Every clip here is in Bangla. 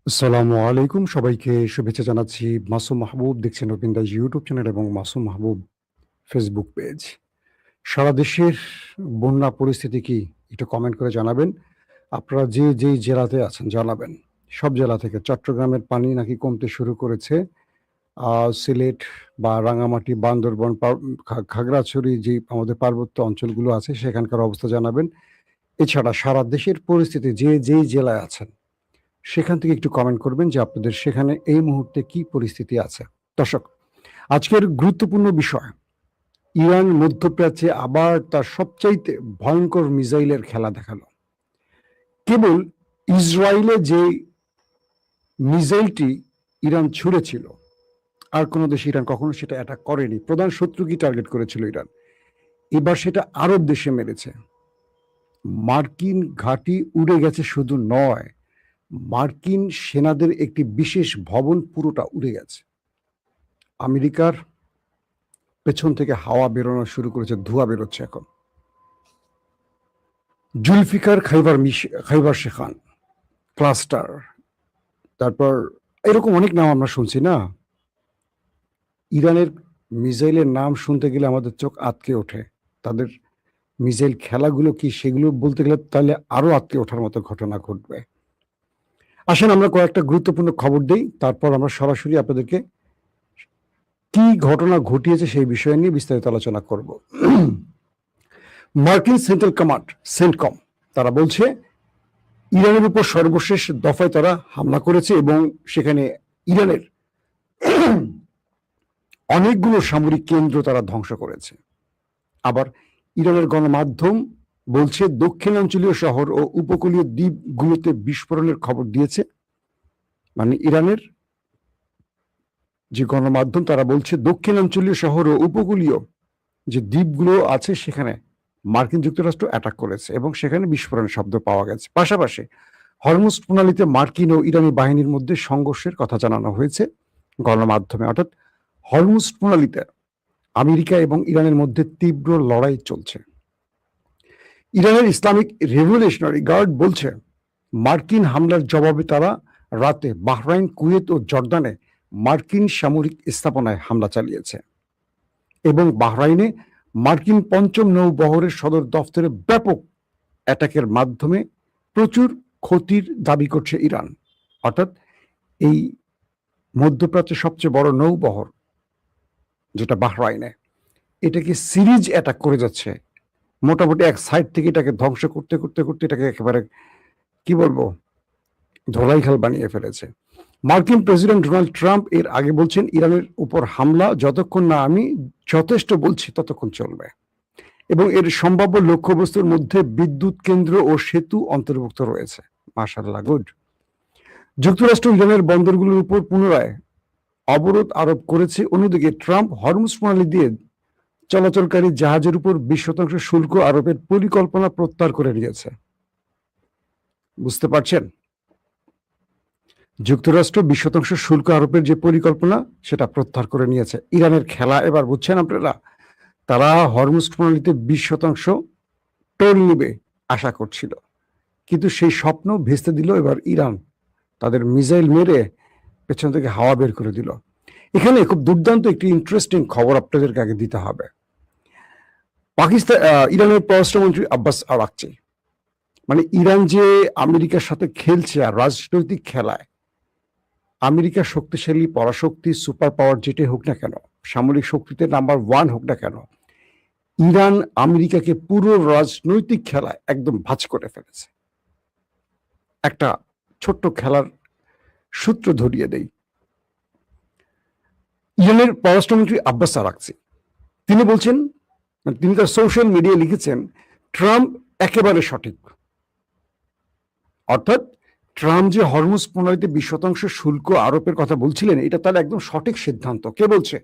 আসসালামু আলাইকুম, সবাইকে শুভেচ্ছা জানাচ্ছি। মাসুম মাহবুব দেখছেন ওপেন দাস ইউটিউব চ্যানেল এবং মাসুম মাহবুব ফেসবুক পেজ। সারা দেশের বন্যা পরিস্থিতি কি একটু কমেন্ট করে জানাবেন। আপনারা যে যেই জেলাতে আছেন জানাবেন। সব জেলা থেকে চট্টগ্রামের পানি নাকি কমতে শুরু করেছে। সিলেট বা রাঙামাটি, বান্দরবন, খাগড়াছড়ি যে আমাদের পার্বত্য অঞ্চলগুলো আছে সেখানকার অবস্থা জানাবেন। এছাড়া সারা দেশের পরিস্থিতি যে যেই জেলায় আছেন সেখান থেকে একটু কমেন্ট করবেন যে আপনাদের সেখানে এই মুহূর্তে কি পরিস্থিতি আছে। দর্শক, আজকের গুরুত্বপূর্ণ বিষয়, ইরান মধ্যপ্রাচ্যে আবার তার সবচাইতে ভয়ঙ্কর মিসাইলের খেলা দেখালো। কেবল ইসরায়েলে যে মিসাইলটি ইরান ছুড়েছিল, আর কোনো দেশে ইরান কখনো সেটা অ্যাটাক করেনি। প্রধান শত্রুকে টার্গেট করেছিল ইরান, এবার সেটা আরব দেশে মেরেছে। মার্কিন ঘাঁটি উড়ে গেছে শুধু নয়, মার্কিন সেনাদের একটি বিশেষ ভবন পুরোটা উড়ে গেছে। আমেরিকার পেছন থেকে হাওয়া বেরোনো শুরু করেছে, ধোঁয়া বেরোচ্ছে এখন। জুলফিকার খাইবার শেখান ক্লাস্টার, তারপর এরকম অনেক নাম আমরা শুনছি না। ইরানের মিসাইলের নাম শুনতে গেলে আমাদের চোখ আঁতকে ওঠে। তাদের মিসাইল খেলাগুলো কি সেগুলো বলতে গেলে তাহলে আরো আঁতকে ওঠার মতো ঘটনা ঘটবে। আসেন আমরা কয়েকটা গুরুত্বপূর্ণ খবর দেই, তারপর আমরা সরাসরি আপনাদেরকে কি ঘটনা ঘটিয়েছে সেই বিষয় নিয়ে বিস্তারিত আলোচনা করব। মার্কিন সেন্ট্রাল কমান্ড সেন্টকম তারা বলছে ইরানের উপর সর্বশেষ দফায় তারা হামলা করেছে এবং সেখানে ইরানের অনেকগুলো সামরিক কেন্দ্র তারা ধ্বংস করেছে। আবার ইরানের গণমাধ্যম বলছে দক্ষিণাঞ্চলীয় শহর ও উপকূলীয় দ্বীপগুলোতে বিস্ফোরণের খবর দিয়েছে। মানে ইরানের যে গণমাধ্যম তারা বলছে দক্ষিণাঞ্চলীয় শহর ও উপকূলীয় যে দ্বীপগুলো আছে সেখানে মার্কিন যুক্তরাষ্ট্র অ্যাটাক করেছে এবং সেখানে বিস্ফোরণের শব্দ পাওয়া গেছে। পাশাপাশি হরমুজ প্রণালীতে মার্কিন ও ইরানি বাহিনীর মধ্যে সংঘর্ষের কথা জানানো হয়েছে গণমাধ্যমে। অর্থাৎ হরমুজ প্রণালীতে আমেরিকা এবং ইরানের মধ্যে তীব্র লড়াই চলছে। ইরানের ইসলামিক রেভলিউশনারি গার্ড বলছে মার্কিন হামলার জবাবে তারা রাতে বাহরাইন, কুয়েত ও জর্দানে মার্কিন সামরিক স্থাপনায় হামলা চালিয়েছে এবং বাহরাইনে মার্কিন পঞ্চম নৌবহরের সদর দফতরে ব্যাপক অ্যাটাকের মাধ্যমে প্রচুর ক্ষতির দাবি করছে ইরান। অর্থাৎ এই মধ্যপ্রাচ্যের সবচেয়ে বড় নৌবহর যেটা বাহরাইনে, এটাকে সিরিজ অ্যাটাক করে যাচ্ছে। মোটামুটি এক সাইড থেকে এটাকে ধ্বংস করতে করতে করতে এটাকে একেবারে কি বলবো ধোলাইখাল বানিয়ে ফেলেছে। মার্কিন প্রেসিডেন্ট ডোনাল্ড ট্রাম্প এর আগে বলছেন ইরানের উপর হামলা যতক্ষণ না আমি যথেষ্ট বলছি ততক্ষণ চলবে এবং এর সম্ভাব্য লক্ষ্যবস্তুর মধ্যে বিদ্যুৎ কেন্দ্র ও সেতু অন্তর্ভুক্ত রয়েছে। মাশাআল্লাহ, গুড। যুক্তরাষ্ট্র ইরানের বন্দরগুলোর উপর পুনরায় অবরোধ আরোপ করেছে। অন্যদিকে ট্রাম্প হরমুজ প্রণালী দিয়ে চলাচলকারী জাহাজের উপর 20% শুল্ক আরোপের পরিকল্পনা প্রত্যাহার করে নিয়েছে। বুঝতে পারছেন, যুক্তরাষ্ট্র 20% শুল্ক আরোপের যে পরিকল্পনা সেটা প্রত্যাহার করে নিয়েছে। ইরানের খেলা এবার বুঝছেন আপনারা, তারা হরমুজ প্রণালীতে 20% টোল নিবে আশা করছিল, কিন্তু সেই স্বপ্ন ভেস্তে দিল এবার ইরান। তাদের মিসাইল মেরে পেছন থেকে হাওয়া বের করে দিল। এখানে খুব দুর্দান্ত একটি ইন্টারেস্টিং খবর আপনাদেরকে আগে দিতে হবে। ইরানের পররাষ্ট্রমন্ত্রী আব্বাস আরাকচি, মানে ইরান যে আমেরিকার সাথে খেলছে আর রাজনৈতিক খেলায়, আমেরিকা শক্তিশালী পরাশক্তি সুপার পাওয়ার যেটাই হোক না কেন, সামরিক শক্তিতে নাম্বার 1 হোক না কেন, ইরান আমেরিকাকে পুরো রাজনৈতিক খেলায় একদম ভাঁজ করে ফেলেছে। একটা ছোট্ট খেলার সূত্র ধরিয়ে দেই। ইরানের পররাষ্ট্রমন্ত্রী আব্বাস আরাকচি তিনি বলছেন, তিনি তার সোশ্যাল মিডিয়ায় লিখেছেন ট্রাম্প একেবারে সঠিক। অর্থাৎ ট্রাম্প যে হরমুজ প্রণালীতে 20% শুল্ক আরোপের কথা বলছিলেন এটা তার একদম সঠিক সিদ্ধান্ত। কে বলছে?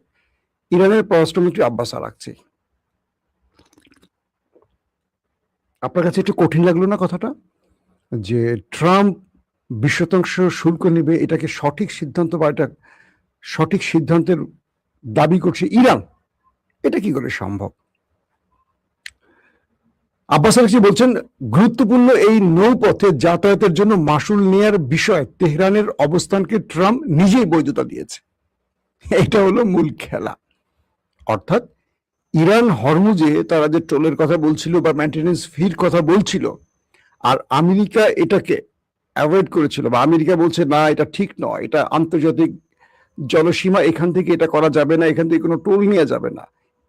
ইরানের পররাষ্ট্রমন্ত্রী আব্বাস আরাকচি। আপনার কাছে একটু কঠিন লাগলো না কথাটা, যে ট্রাম্প 20% শুল্ক নেবে, এটাকে সঠিক সিদ্ধান্ত বা এটা সঠিক সিদ্ধান্তের দাবি করছে ইরান? এটা কি করে সম্ভব? আব্বাস আরাকচি বলছেন, গুরুত্বপূর্ণ এই নৌপথে যাতায়াতের জন্য মাশুল নেয়ার বিষয়ে তেহরানের অবস্থানকে ট্রাম্প নিজেই বৈধতা দিয়েছে। এটা হলো মূল খেলা। অর্থাৎ ইরান হরমুজে তারা যে টোলের কথা বলছিল বা মেইনটেনেন্স ফির কথা বলছিল, আর আমেরিকা এটাকে অ্যাভয়েড করেছিল, বা আমেরিকা বলছে না এটা ঠিক নয়, এটা আন্তর্জাতিক জলসীমা, এখান থেকে এটা করা যাবে না, এখান থেকে কোনো টোল নেওয়া যাবে না।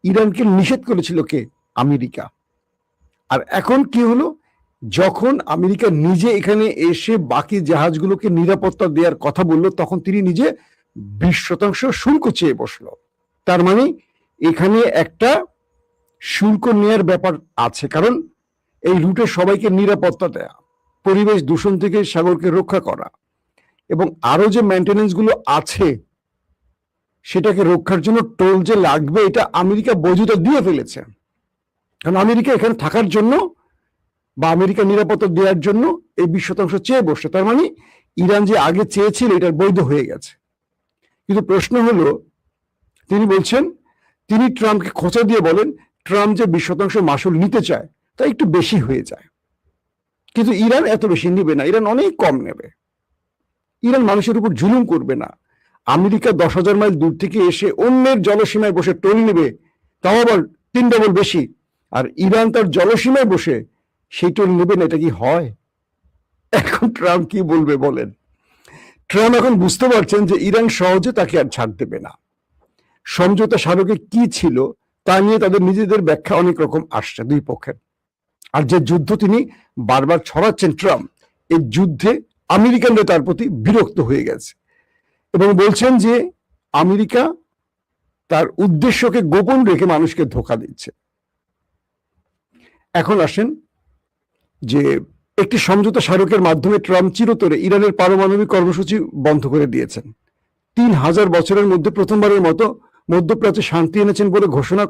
ইরানকে নিষেধ করেছিল কে? আমেরিকা। আর এখন কি হলো, যখন আমেরিকা নিজে এখানে এসে বাকি জাহাজগুলোকে নিরাপত্তা দেওয়ার কথা বললো, তখন তিনি নিজে 20% শুল্ক চেয়ে বসলো। তার মানে এখানে একটা শুল্ক নেয়ার ব্যাপার আছে, কারণ এই রুটে সবাইকে নিরাপত্তা দেয়া, পরিবেশ দূষণ থেকে সাগরকে রক্ষা করা, এবং আরো যে মেইনটেনেন্স গুলো আছে সেটাকে রক্ষার জন্য টোল যে লাগবে, এটা আমেরিকা বৈধতা দিয়ে ফেলেছে। কারণ আমেরিকা এখানে থাকার জন্য বা আমেরিকা নিরাপত্তা দেওয়ার জন্য এই 20% চেয়ে বসছে। তার মানে ইরান যে আগে চেয়েছিল এটার বৈধ হয়ে গেছে। কিন্তু প্রশ্ন হলো, তিনি বলছেন, তিনি ট্রাম্পকে খোঁচা দিয়ে বলেন ট্রাম্প যে 20% মাশুল নিতে চায় তা একটু বেশি হয়ে যায়, কিন্তু ইরান এত বেশি নেবে না, ইরান অনেক কম নেবে। ইরান মানুষের উপর জুলুম করবে না। আমেরিকা 10,000 মাইল দূর থেকে এসে অন্যের জলসীমায় বসে টোল নেবে, তাও আবার 3 ডবল বেশি, আর ইরান তার জলসীমায় বসে সেই টোল নেবে না। এটা কি হয়? এখন ট্রাম্প কি বলবে বলেন? ট্রাম্প এখন বুঝতে পারছেন যে ইরান সহজে তাকে আর ছাড় দেবে না। সমঝোতা স্মারকে কি ছিল তা নিয়ে তাদের নিজেদের ব্যাখ্যা অনেক রকম আসছে দুই পক্ষের। আর যে যুদ্ধ তিনি বারবার ছড়াচ্ছেন ট্রাম্প, এই যুদ্ধে আমেরিকানরা তার প্রতি বিরক্ত হয়ে গেছে এবং বলছেন যে আমেরিকা তার উদ্দেশ্যকে গোপন রেখে মানুষকে ধোঁকা দিচ্ছে। এখন আসেন যে একটি সমঝোতা স্মারকের মাধ্যমে ট্রাম্প চিরতরে ইরানের পারমাণবিক কর্মসূচি বন্ধ করে দিয়েছেন। 3000 বছরের মধ্যে প্রথমবারের মতো মধ্যপ্রাচ্যে শান্তি এনেছেন বলে ঘোষণা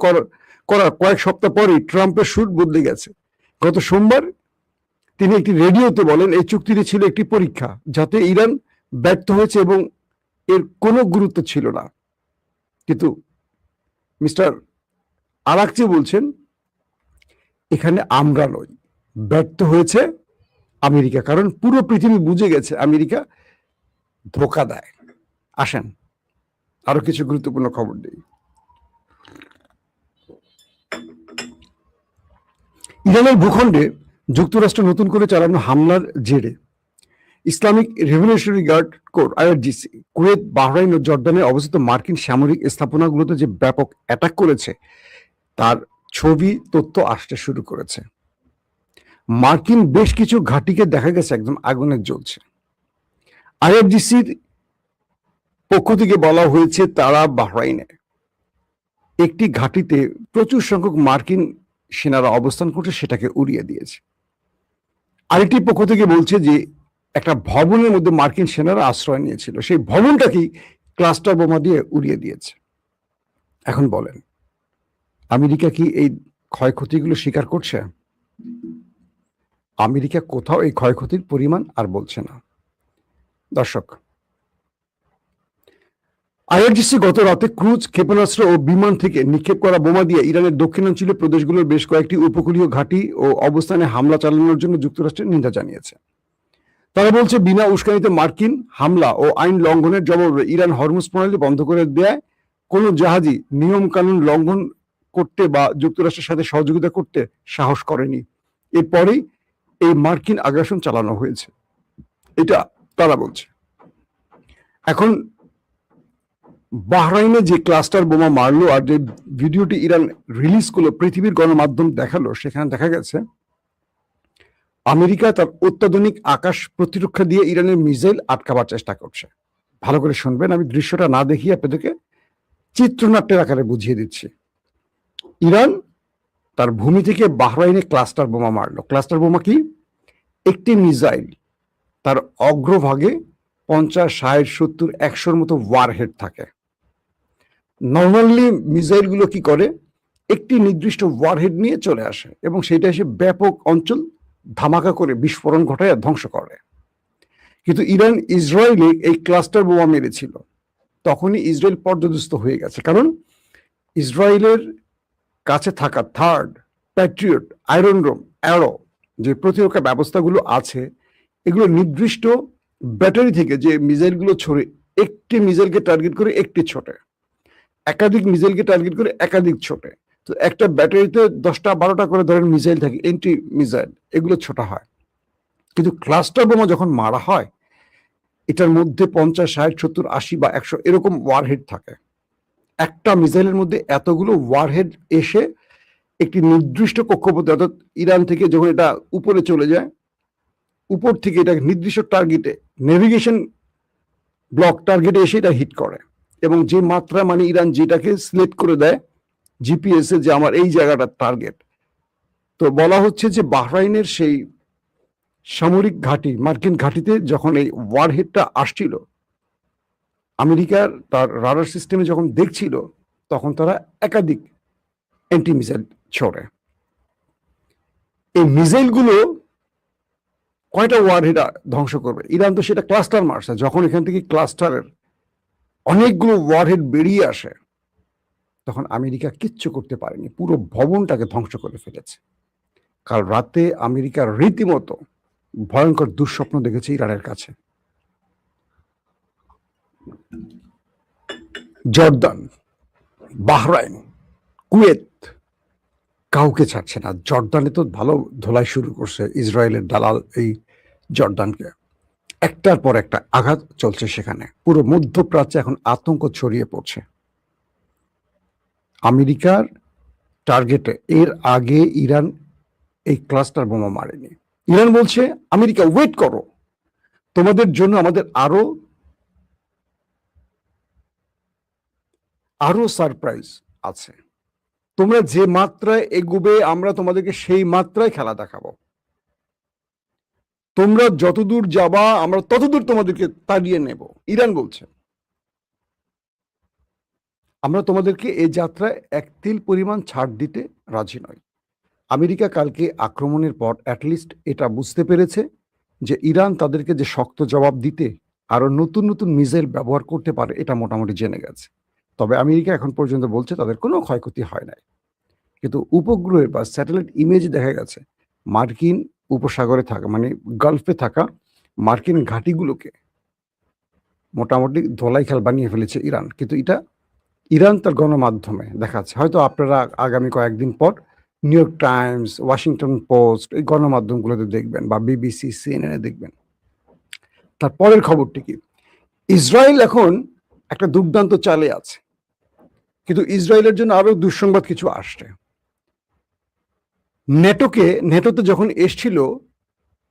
করার কয়েক সপ্তাহ পরেই ট্রাম্পের সুর বদলে গেছে। গত সোমবার তিনি একটি রেডিওতে বলেন এই চুক্তিটি ছিল একটি পরীক্ষা, যাতে ইরান ব্যর্থ হয়েছে এবং এর কোনো গুরুত্ব ছিল না। কিন্তু মিস্টার আরাকচি বলছেন এখানে আমরা নই, ব্যর্থ হয়েছে আমেরিকা, কারণ পুরো পৃথিবী বুঝে গেছে আমেরিকা ধোঁকা দেয়। আসেন আরো কিছু গুরুত্বপূর্ণ খবর দিই। ইরানের ভূখণ্ডে যুক্তরাষ্ট্র নতুন করে চালানো হামলার জেরে Islamic revolutionary guard corps IRGC Kuwait, Bahrain ও জর্ডানে অবস্থিত মার্কিন সামরিক স্থাপনাগুলোতে যে ব্যাপক অ্যাটাক করেছে তার ছবি তথ্য আসতে শুরু করেছে। মার্কিন বেশ কিছু ঘাঁটিকে দেখা গেছে একদম আগুনে জ্বলছে। আইআরজিসির পক্ষ থেকে বলা হয়েছে তারা বাহরাইনে একটি ঘাঁটিতে প্রচুর সংখ্যক মার্কিন সেনারা অবস্থান করছে, সেটাকে উড়িয়ে দিয়েছে। আরেকটি পক্ষ থেকে বলছে যে একটা ভবনের মধ্যে মার্কিন সেনারা আশ্রয় নিয়েছিল, সেই ভবনটাকেই ক্লাস্টার বোমা দিয়ে উড়িয়ে দিয়েছে। এখন বলেন আমেরিকা কি এই ক্ষয়ক্ষতিগুলো স্বীকার করছে? আমেরিকা কোথাও এই ক্ষয়ক্ষতির পরিমাণ আর বলছে না। দর্শক, আইআরজিসি গত রাতে ক্রুজ, ক্ষেপণাস্ত্র ও বিমান থেকে নিক্ষেপ করা বোমা দিয়ে ইরানের দক্ষিণাঞ্চলীয় প্রদেশগুলোর বেশ কয়েকটি উপকূলীয় ঘাঁটি ও অবস্থানে হামলা চালানোর জন্য যুক্তরাষ্ট্রের নিন্দা জানিয়েছে। তারা বলছে বিনা উস্কানিতে মার্কিন হামলা ও আইন লঙ্ঘনের জবাবে ইরান হরমুজ প্রণালী বন্ধ করে দেয় কোনো জাহাজই নিয়ম কানুন লঙ্ঘন করতে বা যুক্তরাষ্ট্রের সাথে সহযোগিতা করতে সাহস করেনি। এরপরেই এই মার্কিন আগ্রাসন চালানো হয়েছে, এটা তারা বলছে। এখন বাহরাইনে যে ক্লাস্টার বোমা মারলো আর যে ভিডিওটি ইরান রিলিজ করলো, পৃথিবীর গণমাধ্যম দেখালো, সেখানে দেখা গেছে আমেরিকা তার অত্যাধুনিক আকাশ প্রতিরক্ষা দিয়ে ইরানের মিসাইল আটকাবার চেষ্টা করছে। ভালো করে শুনবেন, আমি দৃশ্যটা না দেখিয়ে আপনাদেরকে চিত্রনাট্যের আকারে বুঝিয়ে দিচ্ছি। ইরান তার ভূমি থেকে বাহরাইনে ক্লাস্টার বোমা মারলো। ক্লাস্টার বোমা কি? একটি মিসাইল, তার অগ্রভাগে 50, 60, 70, 100-র মতো ওয়ারহেড থাকে। নর্মালি মিসাইলগুলো কি করে, একটি নির্দিষ্ট ওয়ারহেড নিয়ে চলে আসে এবং সেটা এসে ব্যাপক অঞ্চল ধামাকা করে বিস্ফোরণ ঘটায় ধ্বংস করে। কিন্তু ইরান ইসরায়েলে এই ক্লাস্টার বোমা মেরেছিল, তখনই ইসরায়েল পর্যদস্ত হয়ে গেছে, কারণ ইসরায়েলের কাছে থাকা থার্ড, প্যাট্রিয়ট, আয়রন ডোম অ্যারো যে প্রতিরক্ষা ব্যবস্থাগুলো আছে, এগুলো নির্দিষ্ট ব্যাটারি থেকে যে মিসাইলগুলো ছড়ে, একটি মিসাইলকে টার্গেট করে একটি ছোটে, একাধিক মিসাইলকে টার্গেট করে একাধিক ছোটে। তো একটা ব্যাটারিতে 10টা 12টা করে ধরেন মিসাইল থাকে, এন্টি মিসাইল, এগুলো ছোটা হয়। কিন্তু ক্লাস্টার বোমা যখন মারা হয়, এটার মধ্যে 50, 60, 70, 80 বা 100 এরকম ওয়ারহেড থাকে। একটা মিসাইলের মধ্যে এতগুলো ওয়ারহেড এসে একটি নির্দিষ্ট কক্ষপথে, অর্থাৎ ইরান থেকে যখন এটা উপরে চলে যায়, উপর থেকে এটা নির্দিষ্ট টার্গেটে, নেভিগেশন ব্লক টার্গেটে এসে এটা হিট করে। এবং যে মাত্রা, মানে ইরান যেটাকে সিলেক্ট করে দেয় জিপিএস এ যে আমার এই জায়গাটার টার্গেট, তো বলা হচ্ছে যে বাহরাইনের সেই সামরিক ঘাঁটি, মার্কিন ঘাঁটিতে যখন এই ওয়ারহেডটা আসছিল, আমেরিকার তার রাডার সিস্টেমে যখন দেখছিল, তখন তারা একাধিক অ্যান্টি মিসাইল ছড়ে। এই মিসাইলগুলো কয়টা ওয়ারহেড ধ্বংস করবে? ইরান তো সেটা ক্লাস্টার মারছে। যখন এখান থেকে ক্লাস্টারের অনেকগুলো ওয়ারহেড বেরিয়ে আসে, তখন আমেরিকা কিচ্ছু করতে পারেনি, পুরো ভবনটাকে ধ্বংস করে ফেলেছে। কাল রাতে আমেরিকার রীতিমতো ভয়ঙ্কর দুঃস্বপ্ন দেখেছে ইরানের কাছে। জর্দান, বাহরাইন, কুয়েত কাউকে ছাড়ছে না। জর্দানে তো ভালো ধোলাই শুরু করছে ইসরায়েলের দালাল এই জর্দানকে, একটার পর একটা আঘাত চলছে সেখানে। পুরো মধ্যপ্রাচ্যে এখন আতঙ্ক ছড়িয়ে পড়ছে আমেরিকার টার্গেটে। এর আগে ইরান এই ক্লাস্টার বোমা মারেনি। ইরান বলছে আমেরিকা ওয়েট করো, তোমাদের জন্য আমাদের আরো সারপ্রাইজ আছে। তোমরা যে মাত্রায় এগোবে আমরা তোমাদেরকে সেই মাত্রায় খেলা দেখাবো। তোমরা যতদূর যাবা আমরা ততদূর তোমাদেরকে তাড়িয়ে নেব। ইরান বলছে আমরা তোমাদেরকে এই যাত্রায় এক তিল পরিমাণ ছাড় দিতে রাজি নয়। আমেরিকা কালকে আক্রমণের পর অ্যাটলিস্ট এটা বুঝতে পেরেছে যে ইরান তাদেরকে যে শক্ত জবাব দিতে আরো নতুন নতুন মিসাইল ব্যবহার করতে পারে, এটা মোটামুটি জেনে গেছে। তবে আমেরিকা এখন পর্যন্ত বলছে তাদের কোনো ক্ষয়ক্ষতি হয় নাই। কিন্তু উপগ্রহের বা স্যাটেলাইট ইমেজে দেখা গেছে মার্কিন উপসাগরে থাকা, মানে গালফে থাকা মার্কিন ঘাঁটিগুলোকে মোটামুটি ধোলাই খেল বানিয়ে ফেলেছে ইরান। কিন্তু এটা ইরান তার গণমাধ্যমে দেখাচ্ছে। হয়তো আপনারা আগামী কয়েকদিন পর new York Times, Washington post, এই গণমাধ্যমগুলোতে দেখবেন, বা বিবিসি, সিএনএনে দেখবেন। তারপরের খবরটি কি? ইসরায়েল এখন একটা দুর্দান্ত চালে আছে, কিন্তু ইসরায়েলের জন্য আরো দুঃসংবাদ কিছু আসছে। নেটোতে যখন এসছিল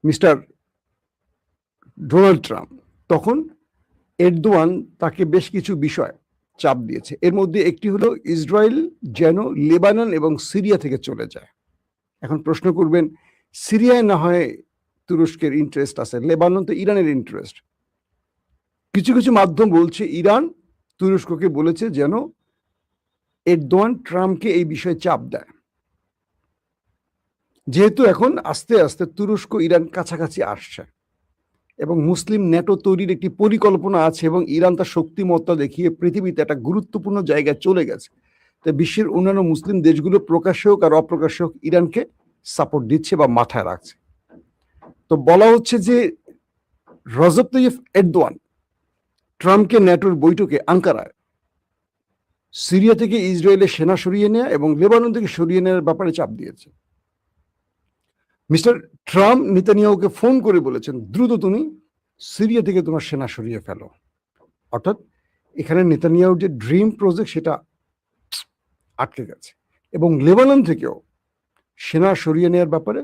মিস্টার ডোনাল্ড ট্রাম্প, তখন এরদোয়ান তাকে বেশ কিছু বিষয় চাপ দিয়েছে। এর মধ্যে একটি হলো ইসরায়েল যেন লেবানন এবং সিরিয়া থেকে চলে যায়। এখন প্রশ্ন করবেন, সিরিয়ায় না হয় তুরস্কের ইন্টারেস্ট আছে, লেবানন তো ইরানের ইন্টারেস্ট। কিছু কিছু মাধ্যম বলছে ইরান তুরস্ককে বলেছে যেন এরদোয়ান ট্রাম্পকে এই বিষয়ে চাপ দেয়। যেহেতু এখন আস্তে আস্তে তুরস্ক ইরান কাছাকাছি আসছে এবং মুসলিম ন্যাটো তৈরির একটি পরিকল্পনা আছে, এবং ইরান তার শক্তিমত্তা দেখিয়ে পৃথিবীতে একটা গুরুত্বপূর্ণ জায়গায় চলে গেছে। তাই বিশ্বের অন্যান্য মুসলিম দেশগুলো প্রকাশ্যে হোক আর অপ্রকাশ্যে হোক ইরানকে সাপোর্ট দিচ্ছে বা মাথায় রাখছে। তো বলা হচ্ছে যে রজব তাইয়িপ এরদোয়ান ট্রাম্পকে ন্যাটোর বৈঠকে আঙ্কারায় সিরিয়া থেকে ইসরায়েলের সেনা সরিয়ে নেওয়া এবং লেবানন থেকে সরিয়ে নেওয়ার ব্যাপারে চাপ দিয়েছে। মিস্টার ট্রাম্প নেতানিয়াহুকে ফোন করে বলেছেন দ্রুত তুমি সিরিয়া থেকে তোমার সেনা সরিয়ে ফেলো। অর্থাৎ এখানে নেতানিয়াহুর যে ড্রিম প্রজেক্ট সেটা আটকে গেছে, এবং লেবানন থেকেও সেনা সরিয়ে নেওয়ার ব্যাপারে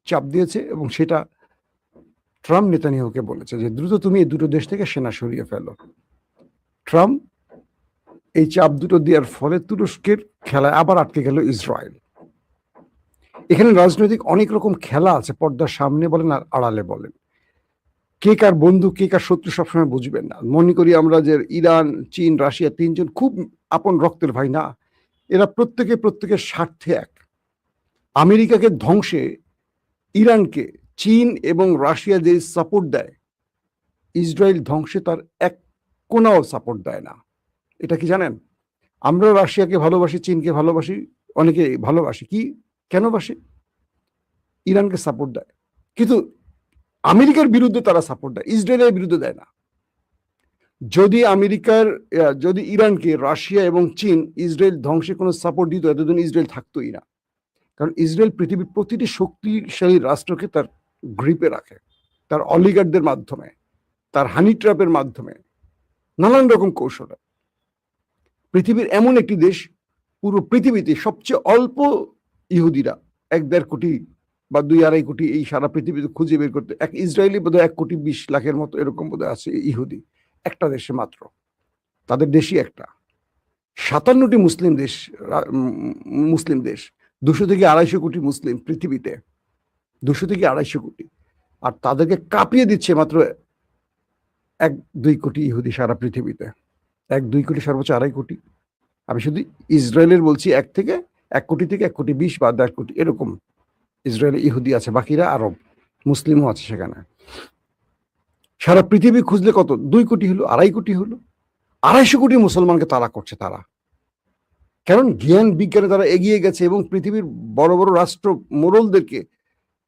চাপ দিয়েছে, এবং সেটা ট্রাম্প নেতানিয়াহুকে বলেছে যে দ্রুত তুমি এই দুটো দেশ থেকে সেনা সরিয়ে ফেলো। ট্রাম্প এই চাপ দুটো দেওয়ার ফলে তুরস্কের খেলায় আবার আটকে গেল ইসরায়েল। এখানে রাজনৈতিক অনেক রকম খেলা আছে, পর্দার সামনে বলেন আর আড়ালে বলেন। কে কার বন্ধু কে কার শত্রু সবসময় বুঝবেন না। মনে করি আমরা যে ইরান, চীন, রাশিয়া তিনজন খুব আপন রক্তের ভাই, না, এরা প্রত্যেকের স্বার্থে এক। আমেরিকাকে ধ্বংসে ইরানকে চীন এবং রাশিয়া যে সাপোর্ট দেয়, ইসরায়েল ধ্বংসে তার এক কোনাও সাপোর্ট দেয় না। এটা কি জানেন? আমরা রাশিয়াকে ভালোবাসি, চীনকে ভালোবাসি, অনেকে ভালোবাসি। কি কেন বাসি? ইরানকে সাপোর্ট দেয়, কিন্তু আমেরিকার বিরুদ্ধে তারা সাপোর্ট দেয়, ইসরায়েলের বিরুদ্ধে দেয় না। যদি ইরানকে রাশিয়া এবং চীন ইসরায়েল ধ্বংসে কোনো সাপোর্ট দিত, এতদিন ইসরায়েল থাকতোই না। কারণ ইসরায়েল পৃথিবীর প্রতিটি শক্তিশালী রাষ্ট্রকে তার গ্রিপে রাখে, তার অলিগারদের মাধ্যমে, তার হানি ট্র্যাপের মাধ্যমে, নানান রকম কৌশলে। পৃথিবীর এমন একটি দেশ, পুরো পৃথিবীতে সবচেয়ে অল্প ইহুদিরা, 1-1.5 কোটি বা 2-2.5 কোটি, এই সারা পৃথিবীতে খুঁজে বের করতে এক ইসরায়েলি বোধহয় 1,20,00,000-এর মতো এরকম বোধহয় আছে ইহুদি, একটা দেশে মাত্র, তাদের দেশই একটা। 57টি মুসলিম দেশ, 200 থেকে 250 কোটি মুসলিম পৃথিবীতে, 200 থেকে 250 কোটি, আর তাদেরকে কাঁপিয়ে দিচ্ছে মাত্র 1-2 কোটি ইহুদি সারা পৃথিবীতে। 1-2 কোটি, সর্বোচ্চ 2.5 কোটি। আমি শুধু ইসরায়েলের বলছি, 1 কোটি থেকে 1,20,00,000 বা 1.5 কোটি এরকম ইসরায়েলে ইহুদি আছে, বাকিরা আরব মুসলিমও আছে সেখানে। সারা পৃথিবী খুঁজলে কত? 2 কোটি হলো, 2.5 কোটি হলো, 250 কোটি মুসলমানকে তাড়া করছে তারা। কারণ জ্ঞান বিজ্ঞানে তারা এগিয়ে গেছে এবং পৃথিবীর বড় বড় রাষ্ট্র মোড়লদেরকে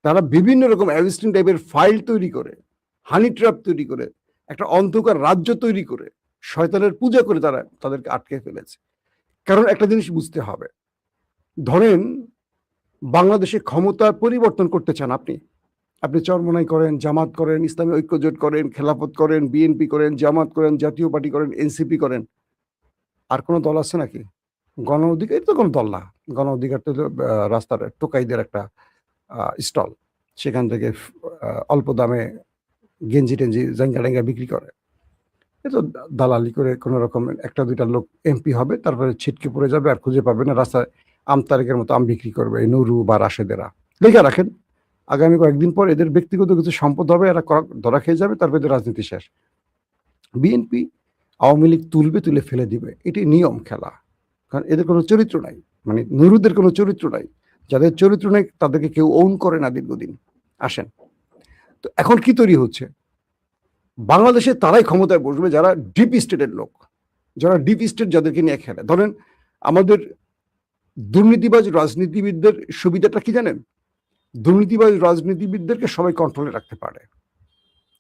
তারা বিভিন্ন রকম অ্যাভিস্টিন টাইপের ফাইল তৈরি করে, হানি ট্র্যাপ তৈরি করে, একটা অন্ধকার রাজ্য তৈরি করে, শয়তানের পূজা করে তারা তাদেরকে আটকে ফেলেছে। কারণ একটা জিনিস বুঝতে হবে, ধরেন বাংলাদেশে ক্ষমতার পরিবর্তন করতে চান আপনি চরমোনাই করেন, জামাত করেন, ইসলামী ঐক্যজোট করেন, খেলাফত করেন, বিএনপি করেন, জামাত করেন, জাতীয় পার্টি করেন, এনসিপি করেন, আর কোনো দল আছে নাকি? গণ অধিকার তো কোনো দল না। গণ অধিকার তো রাস্তার টোকাইদের একটা স্টল, সেখান থেকে অল্প দামে গেঞ্জি টেঞ্জি জাঙ্গা টাঙ্গা বিক্রি করে। এ তো দালালি করে কোনো রকম 1-2টা লোক এমপি হবে, তারপরে ছিটকে পড়ে যাবে আর খুঁজে পাবে না, রাস্তায় আমতারেকের মতো আম বিক্রি করবে এই নুরু বা রাশেদেরা। লিখে রাখেন, আগামী কয়েকদিন পর এদের ব্যক্তিগত কিছু সম্পদ হবে, এরা ধরা খেয়ে যাবে, তারপরে এদের রাজনীতি শেষ। বিএনপি আওয়ামী লীগ তুলে ফেলে দিবে, এটি নিয়ম খেলা। কারণ এদের কোনো চরিত্র নাই, মানে নুরুদের কোনো চরিত্র নাই, যাদের চরিত্র নেই তাদেরকে কেউ ওন করে না দীর্ঘদিন। আসেন তো এখন কি তৈরি হচ্ছে, বাংলাদেশে তারাই ক্ষমতায় বসবে যারা ডিপ স্টেটের লোক, যারা ডিপ স্টেট যাদেরকে নিয়ে খেলে। ধরেন আমাদের দুর্নীতিবাজ রাজনীতিবিদদের সুবিধাটা কি জানেন? দুর্নীতিবাজ রাজনীতিবিদদেরকে সবাই কন্ট্রোলে রাখতে পারে,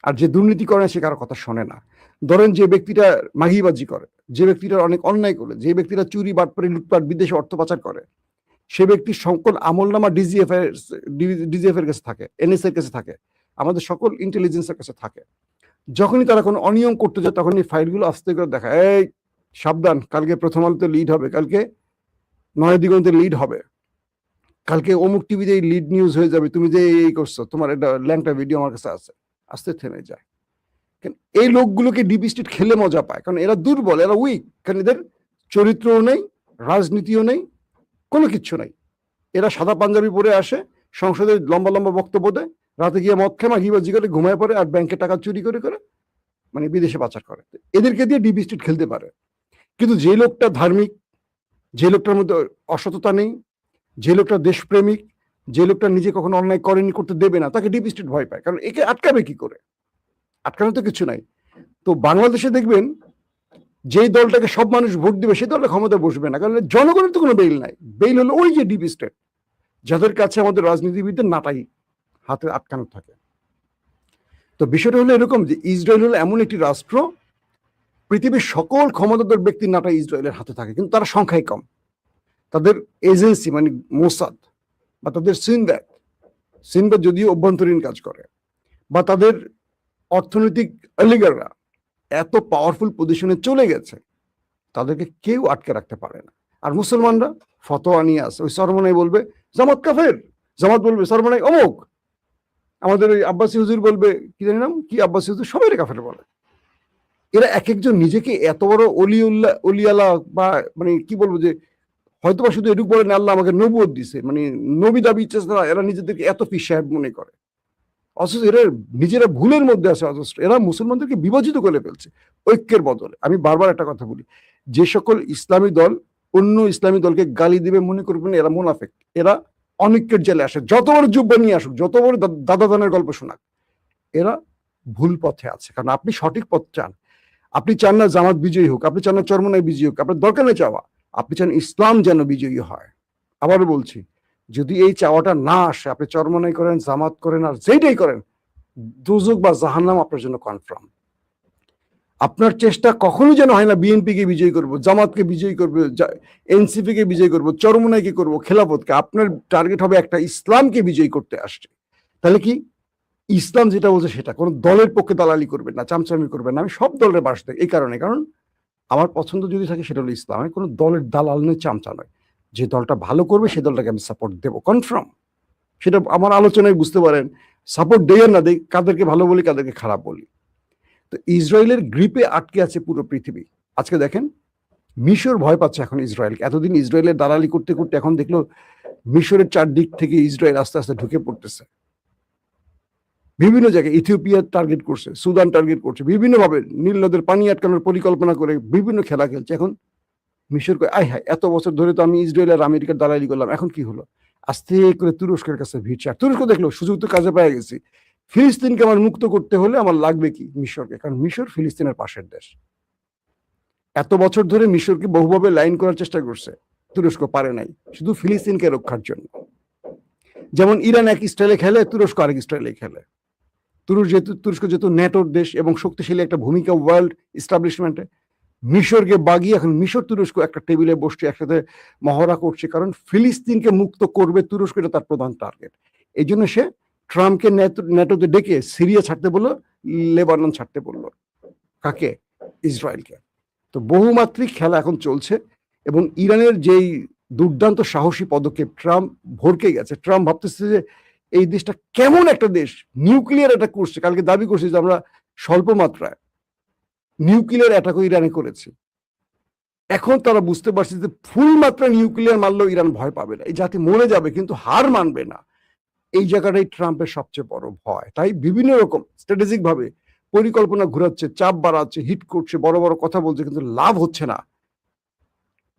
আর যে দুর্নীতি করে সে কারো কথা শোনে না। ধরেন যে ব্যক্তিটা মাগিবাজি করে, যে ব্যক্তিটা অনেক অন্যায় করে, যে ব্যক্তিটা চুরি বাটপারি লুটপাট বিদেশে অর্থ পাচার করে, সে ব্যক্তির সকল আমলনামা ডিজিএফ এর কাছে থাকে, এনএসএ এর কাছে থাকে, আমাদের সকল ইন্টেলিজেন্সের কাছে থাকে। যখনই তারা কোনো অনিয়ম করতে যায় তখন এই ফাইলগুলো আস্তে করে দেখা, এই সাবধান, কালকে প্রথম আলোতে লিড হবে, কালকে নয় দিগন্তে লিড হবে, কালকে অমুক টিভিতে এই লিড নিউজ হয়ে যাবে, তুমি যে এই করছো, তোমার একটা ল্যাংটা ভিডিও আমার কাছে আছে। আস্তে থেমে যায়। এই লোকগুলোকে ডিপ স্টেট খেলে মজা পায়, কারণ এরা দুর্বল, এরা উইক, কারণ এদের চরিত্রও নেই, রাজনীতিও নেই, কোনো কিচ্ছু নাই। এরা সাদা পাঞ্জাবি পরে আসে, সংসদে লম্বা লম্বা বক্তব্য দেয়, রাতে গিয়ে মদ খেয়ে মাগিবাজি করে ঘুমায় পড়ে, আর ব্যাংকে টাকা চুরি করে করে মানে বিদেশে পাচার করে। এদেরকে দিয়ে ডিপ স্টেট খেলতে পারে। কিন্তু যে লোকটা ধার্মিক, যে লোকটার মধ্যে অসততা নেই, যে লোকটা দেশপ্রেমিক, যে লোকটা নিজে কখনো অন্যায় করেনি, করতে দেবে না, তাকে ডিপ স্টেট ভয় পায়। কারণ একে আটকাবে কি করে? আটকানো তো কিছু নাই। তো বাংলাদেশে দেখবেন যেই দলটাকে সব মানুষ ভোট দিবে সেই দলটা ক্ষমতায় বসবে না, কারণ জনগণের তো কোনো বেইল নাই। বেইল হলো ওই যে ডিপ স্টেট, যাদের কাছে আমাদের রাজনীতিবিদদের নাটাই হাতে আটকানো থাকে। তো বিষয়টা হলো এরকম যে ইসরায়েল হলো এমন একটি রাষ্ট্র, পৃথিবীর সকল ক্ষমতাধর ব্যক্তির নাটা ইসরায়েলের হাতে থাকে, কিন্তু তারা সংখ্যায় কম। তাদের এজেন্সি মানে মোসাদ বা তাদের সিনব্যাড যদিও অভ্যন্তরীণ কাজ করে, বা তাদের অর্থনৈতিক অলিগাররা এত পাওয়ারফুল পজিশনে চলে গেছে, তাদেরকে কেউ আটকে রাখতে পারে না। আর মুসলমানরা ফতোয়া নিয়ে আসে, ওই সরমনাই বলবে জামাত কাফের, জামাত বলবে সরমনাই অমুক, আমাদের ওই আব্বাসী হুজুর বলবে কি জানি নাম কি, আব্বাসী হুজুর, সবাই কাফের বলে। এরা এক একজন নিজেকে এত বড় অলিয়ালা বা মানে কি বলবো, যে হয়তো বা শুধু এটুকু বলেন আল্লাহ আমাকে নবুয়ত দিছে, মানে নবী দাবি ইচ্ছে, এরা নিজেদেরকে এত পীর সাহেব মনে করে, অথচ এরা নিজেরা ভুলের মধ্যে আছে। অথচ এরা মুসলমানদেরকে বিভাজিত করে ফেলছে ঐক্যের বদলে। আমি বারবার একটা কথা বলি, যে সকল ইসলামী দল অন্য ইসলামী দলকে গালি দিবে, মনে করবেন এরা মুনাফিক, এরা অনৈক্যের জেলে আসে, যত বড় জুব্বা নিয়ে আসুক, যত বড় দাদা দানের গল্প শোনাক, এরা ভুল পথে আছে। কারণ আপনি সঠিক পথ চান, আপনি চান না জামাত বিজয়ী হোক, আপনি চান না চরমনাই বিজয়ী হোক, আপনার দরকার নেই চাওয়া, আপনি চান ইসলাম যেন বিজয়ী হয়। আবারও বলছি, যদি এই চাওয়াটা না আসে, আপনি চরমনাই করেন, জামাত করেন, আর যেটাই করেন, দুজক বা জাহান্নাম আপনার জন্য কনফার্ম। আপনার চেষ্টা কখনো যেন হয় না বিএনপিকে বিজয়ী করব, জামাতকে বিজয়ী করবো, এনসিপি কে বিজয়ী করবো, চরমনাইকে করব, খেলাফতকে। আপনার টার্গেট হবে একটা, ইসলামকে বিজয়ী করতে আসছে। তাহলে কি ইসলাম যেটা বলছে সেটা, কোনো দলের পক্ষে দালালি করবেন না, চামচামি করবেন না। আমি সব দলের পাশে থাকি এই কারণে, কারণ আমার পছন্দ যদি থাকে সেটা হলো ইসলাম। আমি কোনো দলের দালাল নয়, চামচা নয়। যে দলটা ভালো করবে সেই দলটাকে আমি সাপোর্ট দেবো, কনফার্ম। সেটা আমার আলোচনায় বুঝতে পারেন। সাপোর্ট দেই আর না দেই, কাদেরকে ভালো বলি কাদেরকে খারাপ বলি। তো ইসরায়েলের গ্রিপে আটকে আছে পুরো পৃথিবী। আজকে দেখেন মিশর ভয় পাচ্ছে এখন ইসরায়েলকে। এতদিন ইসরায়েলের দালালি করতে করতে এখন দেখলো মিশরের চারদিক থেকে ইসরায়েল আস্তে আস্তে ঢুকে পড়তেছে। বিভিন্ন জায়গায় ইথিওপিয়া টার্গেট করছে, সুদান টার্গেট করছে, বিভিন্নভাবে নীল নদের পানি আটকানোর পরিকল্পনা করে বিভিন্ন খেলা খেলছে। এখন মিশর আয় হায়, এত বছর ধরে তো আমি ইসরায়েল আর আমেরিকার দালালি করলাম, এখন কি হলো? আস্তে করে তুরস্কের কাছে ভিড়ছে। আর তুরস্ক দেখলো সুযোগ তো কাজে পেয়ে গেছি, ফিলিস্তিনকে আমার মুক্ত করতে হলে আমার লাগবে কি? মিশরকে। কারণ মিশর ফিলিস্তিনের পাশের দেশ। এত বছর ধরে মিশরকে বহুভাবে লাইন করার চেষ্টা করছে, তুরস্ক পারে নাই, শুধু ফিলিস্তিনকে রক্ষার জন্য। যেমন ইরান এক স্টাইলে খেলে, তুরস্ক আরেক স্টাইলে খেলে। তুরস্ক যেহেতু ন্যাটোর দেশ এবং শক্তিশালী একটা ভূমিকা ওয়ার্ল্ড ইস্টাবলিশমেন্টে, মিশরকে বাগিয়ে এখন মিশর তুরস্ক একটা টেবিলে বসছে, একসাথে মহড়া করছে। কারণ ফিলিস্তিনকে মুক্ত করবে তুরস্ক, এটা তার প্রধান টার্গেট। এই জন্য সে ট্রাম্পকে ন্যাটোতে ডেকে সিরিয়া ছাড়তে বললো, লেবানন ছাড়তে বললো। কাকে? ইসরায়েলকে। তো বহুমাত্রিক খেলা এখন চলছে এবং ইরানের যেই দুর্দান্ত সাহসী পদক্ষেপ, ট্রাম্প ভরকে গেছে। ট্রাম্প ভাবতেছে যে এই দেশটা কেমন একটা দেশ, নিউক্লিয়ার অ্যাটাক করছে। কালকে দাবি করছে যে আমরা স্বল্প মাত্রায় নিউক্লিয়ার অ্যাটাকও ইরানে করেছি। এখন তারা বুঝতে পারছে যে ফুল মাত্রা নিউক্লিয়ার মারলেও ইরান ভয় পাবে না, এই জাতি মরে যাবে কিন্তু হার মানবে না। এই জায়গাটাই ট্রাম্পের সবচেয়ে বড় ভয়। তাই বিভিন্ন রকম স্ট্র্যাটেজিক ভাবে পরিকল্পনা ঘুরাচ্ছে, চাপ বাড়াচ্ছে, হিট করছে, বড় বড় কথা বলছে, কিন্তু লাভ হচ্ছে না।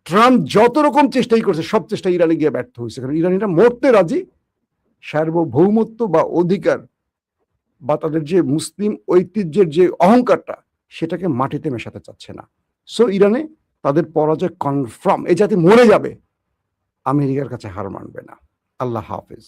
ট্রাম্প যত রকম চেষ্টাই করছে, সব চেষ্টা ইরানে গিয়ে ব্যর্থ হয়েছে। কারণ ইরানিরা মরতে রাজি, সার্বভৌমত্ব বা অধিকার বা তাদের যে মুসলিম ঐতিহ্যের যে অহংকারটা, সেটাকে মাটিতে মেশাতে চাচ্ছে না। সো ইরানে তাদের পরাজয় কনফার্ম। এই জাতি মরে যাবে, আমেরিকার কাছে হার মানবে না। আল্লাহ হাফেজ।